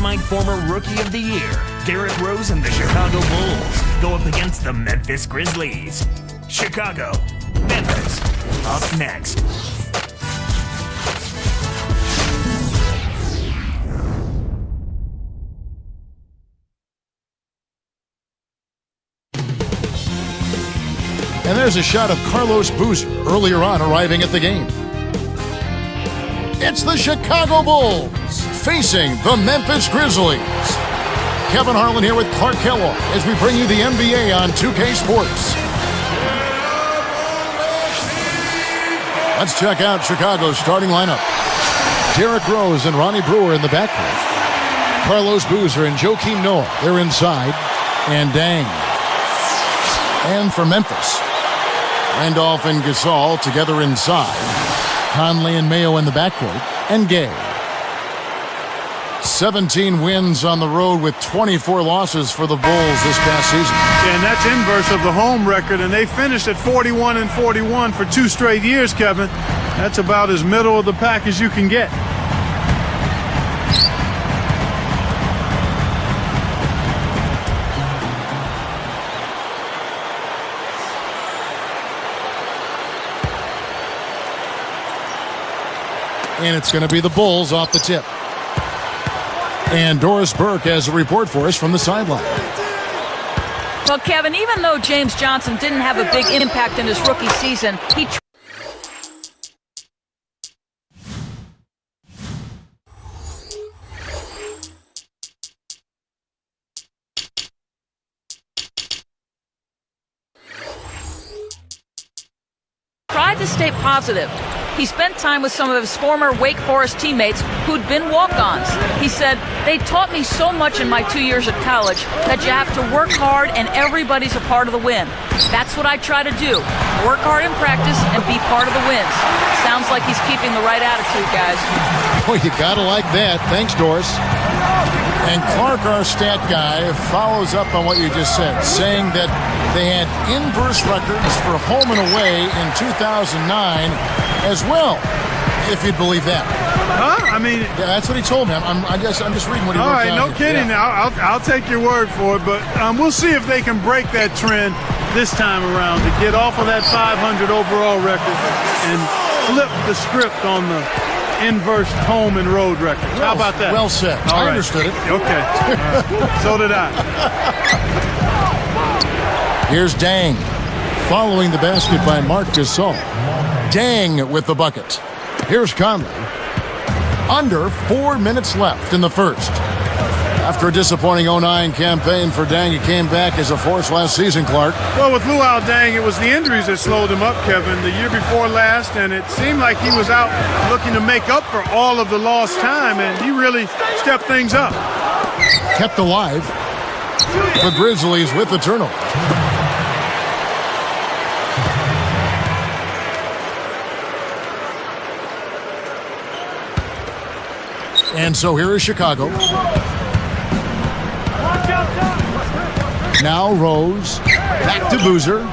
Dynamite former Rookie of the Year, Derrick Rose and the Chicago Bulls go up against the Memphis Grizzlies. Chicago, Memphis, up next. And there's a shot of Carlos Boozer earlier on arriving at the game. It's the Chicago Bulls facing the Memphis Grizzlies. Kevin Harlan here with Clark Kellogg as we bring you the NBA on 2K Sports. Let's check out Chicago's starting lineup. Derrick Rose and Ronnie Brewer in the backcourt. Carlos Boozer and Joakim Noah, they're inside. And Dang. And for Memphis, Randolph and Gasol together inside. Conley and Mayo in the backcourt. And Gay. 17 wins on the road with 24 losses for the Bulls this past season. Yeah, and that's inverse of the home record, and they finished at 41-41 for 2 straight years, Kevin. That's about as middle of the pack as you can get. And it's going to be the Bulls off the tip. And Doris Burke has a report for us from the sideline. Well, Kevin, even though James Johnson didn't have a big impact in his rookie season, he tried to stay positive. He spent time with some of his former Wake Forest teammates who'd been walk-ons. He said, "They taught me so much in my 2 years at college that you have to work hard and everybody's a part of the win. That's what I try to do. Work hard in practice and be part of the wins." Sounds like he's keeping the right attitude, guys. Well, you gotta like that. Thanks, Doris. And Clark, our stat guy, follows up on what you just said, saying that they had inverse records for home and away in 2009 as well, if you'd believe that. Huh? I mean, yeah, that's what he told me. I'm just reading what he wrote all right, down no here. kidding. Yeah. Now, I'll take your word for it, but we'll see if they can break that trend this time around to get off of that 500 overall record and flip the script on the inverse home and road records. How about that? Well said. All I right. understood it. Okay. So did I. Here's Dang, following the basket by Marc Gasol. Dang with the bucket. Here's Conley. Under 4 minutes left in the first. After a disappointing 09 campaign for Dang, he came back as a force last season, Clark. Well, with Luol Deng, it was the injuries that slowed him up, Kevin, the year before last, and it seemed like he was out looking to make up for all of the lost time, and he really stepped things up. Kept alive. The Grizzlies with the turnover. And so here is Chicago. Now Rose, back to Boozer.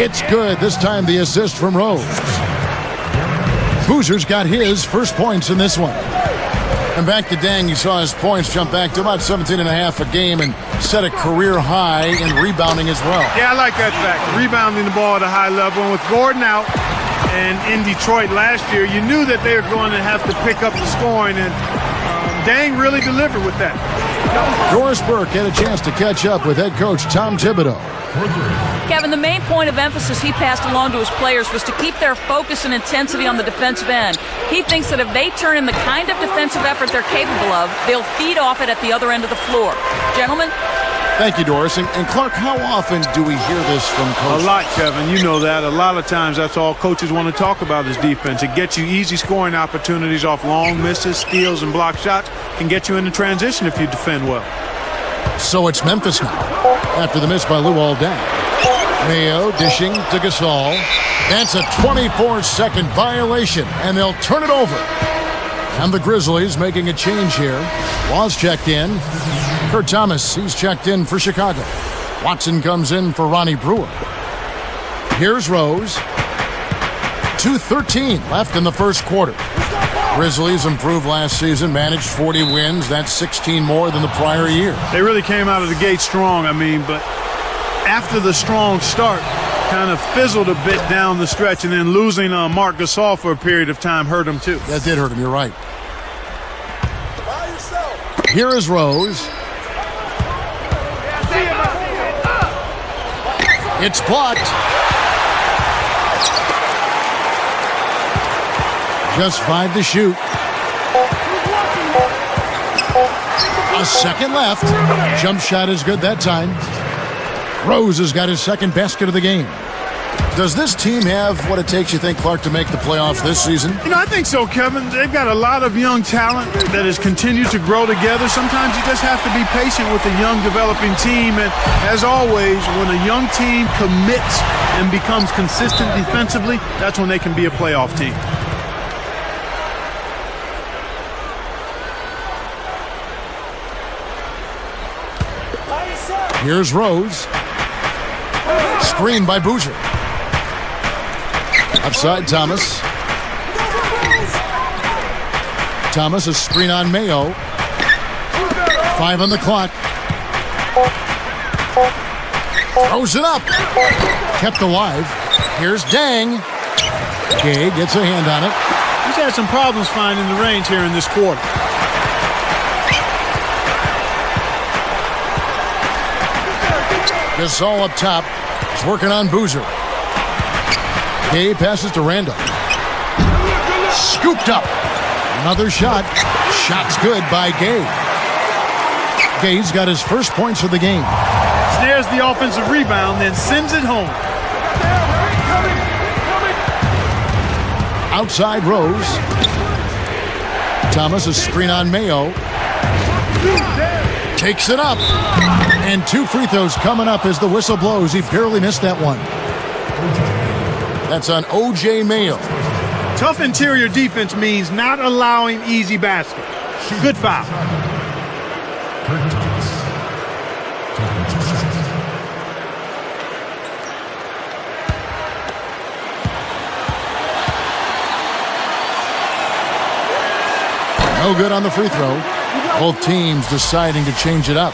It's good. This time the assist from Rose. Boozer's got his first points in this one. And back to Dang, you saw his points jump back to about 17.5 a game and set a career high in rebounding as well. Yeah, I like that fact. Rebounding the ball at a high level. And with Gordon out and in Detroit last year, you knew that they were going to have to pick up the scoring, and Dang really delivered with that. Doris Burke had a chance to catch up with head coach Tom Thibodeau. Kevin, the main point of emphasis he passed along to his players was to keep their focus and intensity on the defensive end. He thinks that if they turn in the kind of defensive effort they're capable of, they'll feed off it at the other end of the floor. Gentlemen? Thank you, Doris. And Clark, how often do we hear this from coaches? A lot, Kevin. You know that. A lot of times that's all coaches want to talk about is defense. It gets you easy scoring opportunities off long misses, steals, and block shots. Can get you into transition if you defend well. So it's Memphis now, after the miss by Luol Deng. Mayo dishing to Gasol. That's a 24-second violation, and they'll turn it over. And the Grizzlies making a change here. Laws checked in. Kurt Thomas, he's checked in for Chicago. Watson comes in for Ronnie Brewer. Here's Rose. 2:13 left in the first quarter. Grizzlies improved last season, managed 40 wins. That's 16 more than the prior year. They really came out of the gate strong, but after the strong start, kind of fizzled a bit down the stretch, and then losing Marc Gasol for a period of time hurt them too. That did hurt him, you're right. Here is Rose. It's blocked. Just 5 to shoot. A second left. Jump shot is good that time. Rose has got his second basket of the game. Does this team have what it takes, you think, Clark, to make the playoffs this season? I think so, Kevin. They've got a lot of young talent that has continued to grow together. Sometimes you just have to be patient with a young developing team. And as always, when a young team commits and becomes consistent defensively, that's when they can be a playoff team. Here's Rose. Screen by Boozer. Outside Thomas. Thomas, a screen on Mayo. 5 on the clock. Throws it up. Kept alive. Here's Dang. Gay gets a hand on it. He's had some problems finding the range here in this quarter. Gasol up top. He's working on Boozer. Gay passes to Randall. Scooped up. Another shot. Shot's good by Gay. Gay's got his first points of the game. Snares the offensive rebound, then sends it home. Outside Rose. Thomas, a screen on Mayo. Takes it up. And 2 free throws coming up as the whistle blows. He barely missed that one. That's on O.J. Mayo. Tough interior defense means not allowing easy baskets. Good foul. No good on the free throw. Both teams deciding to change it up.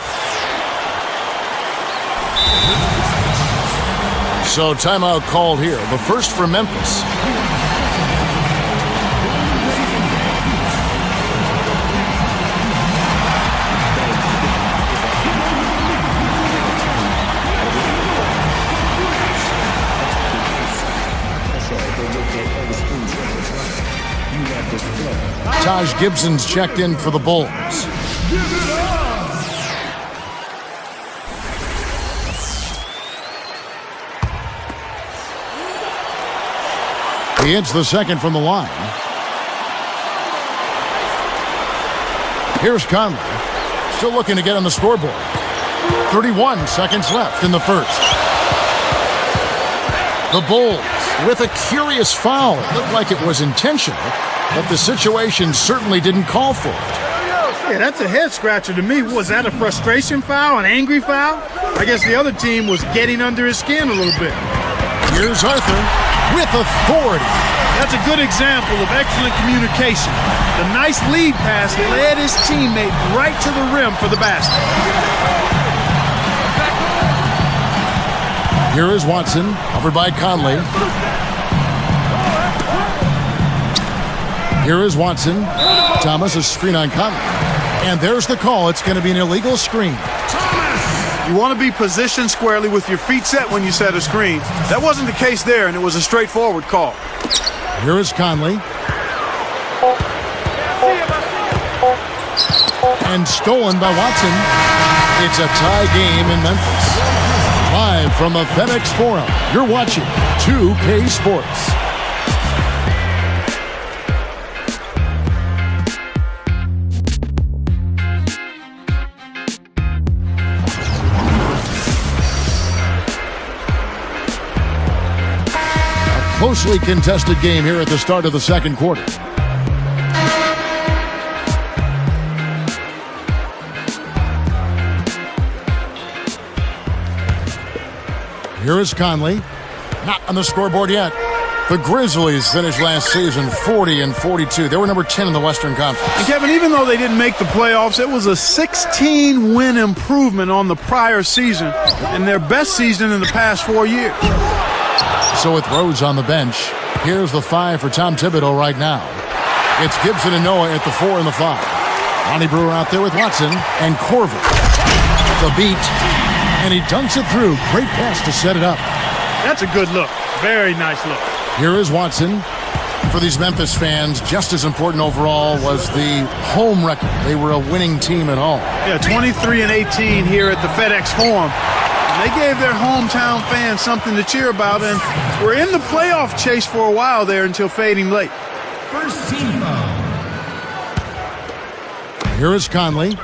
So timeout called here. The first for Memphis. Taj Gibson's checked in for the Bulls. He hits the second from the line. Here's Conley. Still looking to get on the scoreboard. 31 seconds left in the first. The Bulls with a curious foul. It looked like it was intentional, but the situation certainly didn't call for it. Yeah, that's a head scratcher to me. Was that a frustration foul, an angry foul? I guess the other team was getting under his skin a little bit. Here's Arthur with authority. That's a good example of excellent communication. The nice lead pass led his teammate right to the rim for the basket. Here is Watson, covered by Conley. Here is Watson. Thomas, a screen on Conley. And there's the call. It's going to be an illegal screen. You want to be positioned squarely with your feet set when you set a screen. That wasn't the case there, and it was a straightforward call. Here is Conley. And stolen by Watson. It's a tie game in Memphis. Live from the FedEx Forum, you're watching 2K Sports. Closely contested game here at the start of the second quarter. Here is Conley. Not on the scoreboard yet. The Grizzlies finished last season 40-42. They were number 10 in the Western Conference. And Kevin, even though they didn't make the playoffs, it was a 16-win improvement on the prior season and their best season in the past 4 years. So with Rose on the bench, here's the 5 for Tom Thibodeau right now. It's Gibson and Noah at the 4 and the 5. Ronnie Brewer out there with Watson and Corver. The beat, and he dunks it through. Great pass to set it up. That's a good look. Very nice look. Here is Watson. For these Memphis fans, just as important overall was the home record. They were a winning team at home. Yeah, 23-18 here at the FedEx Forum. And they gave their hometown fans something to cheer about, and were in the playoff chase for a while there until fading late. First team foul. Here is Conley.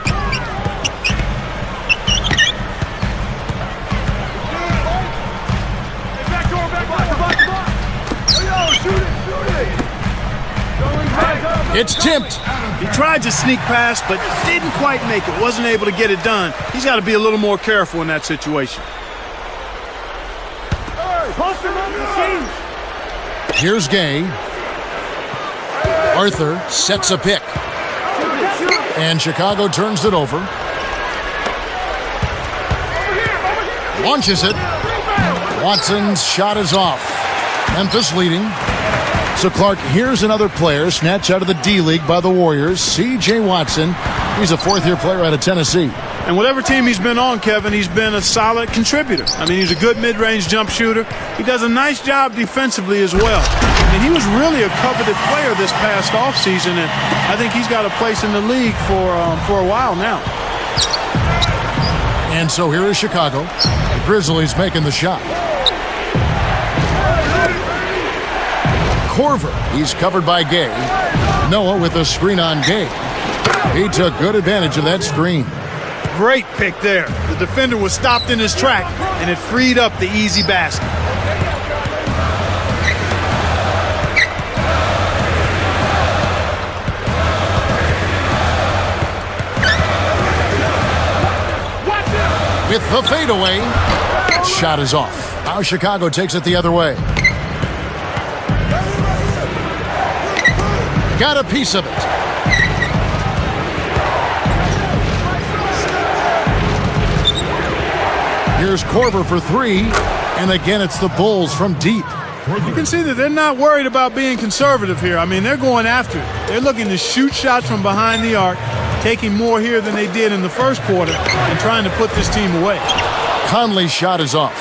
It's tipped. He tried to sneak past, but didn't quite make it. Wasn't able to get it done. He's got to be a little more careful in that situation. Here's Gay. Arthur sets a pick. And Chicago turns it over. Launches it. Watson's shot is off. Memphis leading. So, Clark, here's another player snatched out of the D-League by the Warriors, C.J. Watson. He's a fourth-year player out of Tennessee. And whatever team he's been on, Kevin, he's been a solid contributor. I mean, he's a good mid-range jump shooter. He does a nice job defensively as well. And he was really a coveted player this past offseason, and I think he's got a place in the league for a while now. And so here is Chicago. The Grizzlies making the shot. Corver, he's covered by Gay. Noah with a screen on Gay. He took good advantage of that screen. Great pick there. The defender was stopped in his track, and it freed up the easy basket. With the fadeaway, shot is off. Now Chicago takes it the other way. Got a piece of it. Here's Corver for 3, and again it's the Bulls from deep. You can see that they're not worried about being conservative here. I mean, they're going after it. They're looking to shoot shots from behind the arc, taking more here than they did in the first quarter, and trying to put this team away. Conley's shot is off.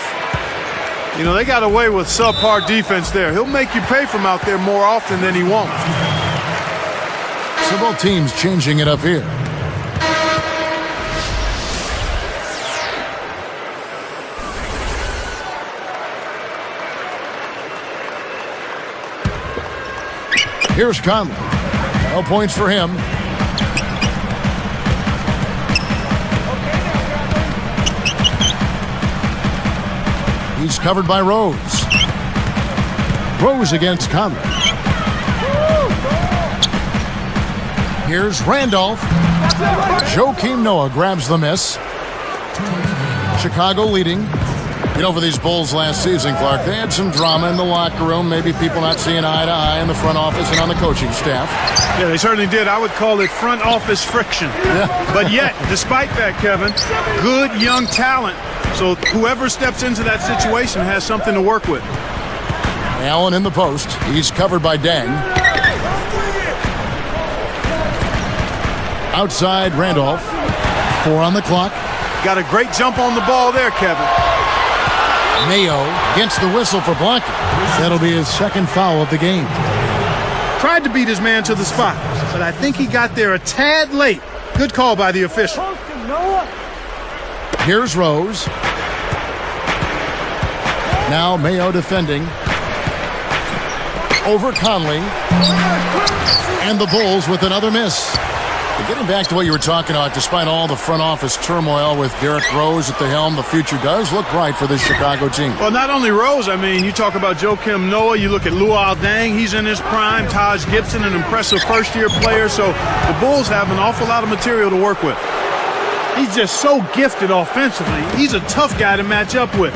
You know, they got away with subpar defense there. He'll make you pay from out there more often than he won't. So both teams changing it up here. Here's Conley. No points for him. He's covered by Rose. Rose against Conley. Here's Randolph. Joakim Noah grabs the miss. Chicago leading. You know, for these Bulls last season, Clark, they had some drama in the locker room, maybe people not seeing eye to eye in the front office and on the coaching staff. Yeah, they certainly did. I would call it front office friction. Yeah. But yet, despite that, Kevin, good young talent. So whoever steps into that situation has something to work with. Allen in the post. He's covered by Dang. Outside Randolph. 4 on the clock. Got a great jump on the ball there, Kevin. Mayo gets the whistle for blocking. That'll be his second foul of the game. Tried to beat his man to the spot, but I think he got there a tad late. Good call by the official. Here's Rose. Now Mayo defending. Over Conley. And the Bulls with another miss. But getting back to what you were talking about, despite all the front office turmoil with Derrick Rose at the helm, the future does look bright for this Chicago team. Well, not only Rose, I mean, you talk about Joakim Noah, you look at Luol Deng, he's in his prime, Taj Gibson, an impressive first-year player, so the Bulls have an awful lot of material to work with. He's just so gifted offensively. He's a tough guy to match up with.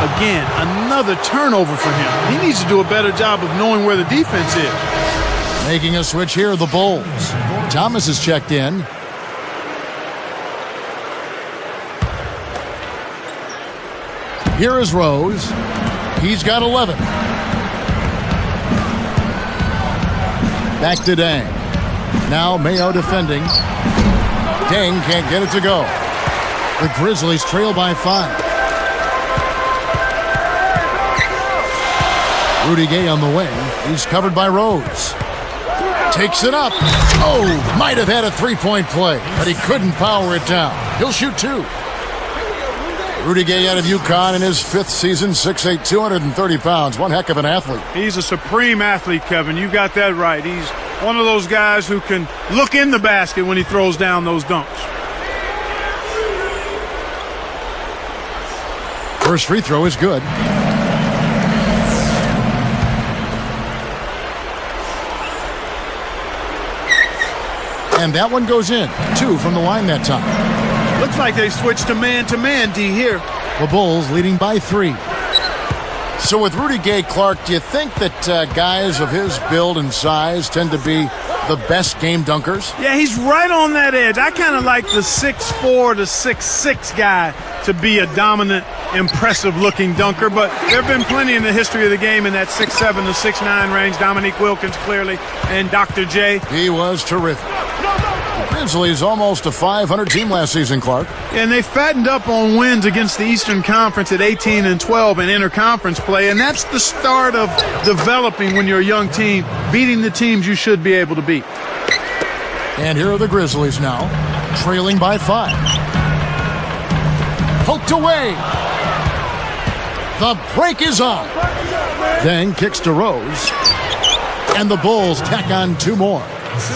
Again, another turnover for him. He needs to do a better job of knowing where the defense is. Making a switch here, the Bulls. Thomas is checked in. Here is Rose. He's got 11. Back to Dang. Now Mayo defending. Dang can't get it to go. The Grizzlies trail by 5. Rudy Gay on the wing. He's covered by Rose. Takes it up. Oh, might have had a three-point play, but he couldn't power it down. He'll shoot 2. Rudy Gay out of UConn in his 5th season, 6'8", 230 pounds. One heck of an athlete. He's a supreme athlete, Kevin. You got that right. He's one of those guys who can look in the basket when he throws down those dunks. First free throw is good. And that one goes in. 2 from the line that time. Looks like they switched to man, D, here. The Bulls leading by 3. So with Rudy Gay, Clark, do you think that guys of his build and size tend to be the best game dunkers? Yeah, he's right on that edge. I kind of like the 6'4" to 6'6" guy to be a dominant, impressive-looking dunker, but there have been plenty in the history of the game in that 6'7" to 6'9" range. Dominique Wilkins, clearly, and Dr. J. He was terrific. The Grizzlies almost a 500 team last season, Clark. And they fattened up on wins against the Eastern Conference at 18-12 in interconference play, and that's the start of developing when you're a young team, beating the teams you should be able to beat. And here are the Grizzlies now, trailing by 5. Poked away. The break is on. Then kicks to Rose. And the Bulls tack on 2 more.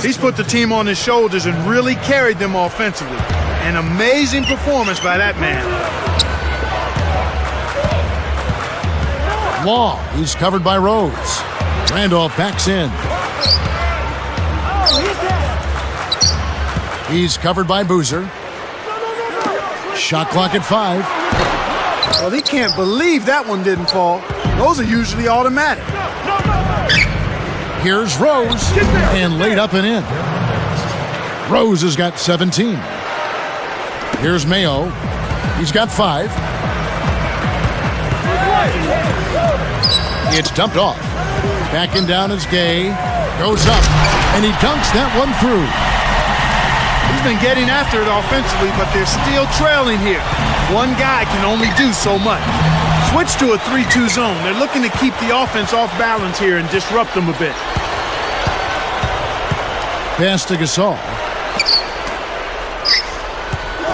He's put the team on his shoulders and really carried them offensively. An amazing performance by that man. Long, he's covered by Rose. Randolph backs in. He's covered by Boozer. Shot clock at 5. Well, he can't believe that one didn't fall. Those are usually automatic. Here's Rose, and laid up and in. Rose has got 17. Here's Mayo. He's got 5. It's dumped off. Backing down is Gay. Goes up, and he dunks that one through. He's been getting after it offensively, but they're still trailing here. One guy can only do so much. Switch to a 3-2 zone. They're looking to keep the offense off balance here and disrupt them a bit. Pass to Gasol.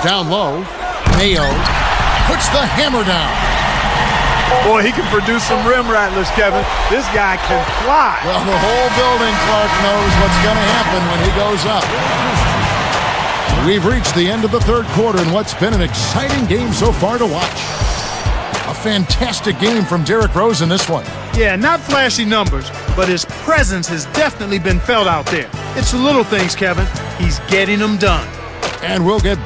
Down low. Mayo puts the hammer down. Boy, he can produce some rim rattlers, Kevin. This guy can fly. Well, the whole building, Clark, knows what's going to happen when he goes up. We've reached the end of the 3rd quarter in what's been an exciting game so far to watch. A fantastic game from Derrick Rose in this one. Yeah, not flashy numbers, but his presence has definitely been felt out there. It's the little things, Kevin. He's getting them done. And we'll get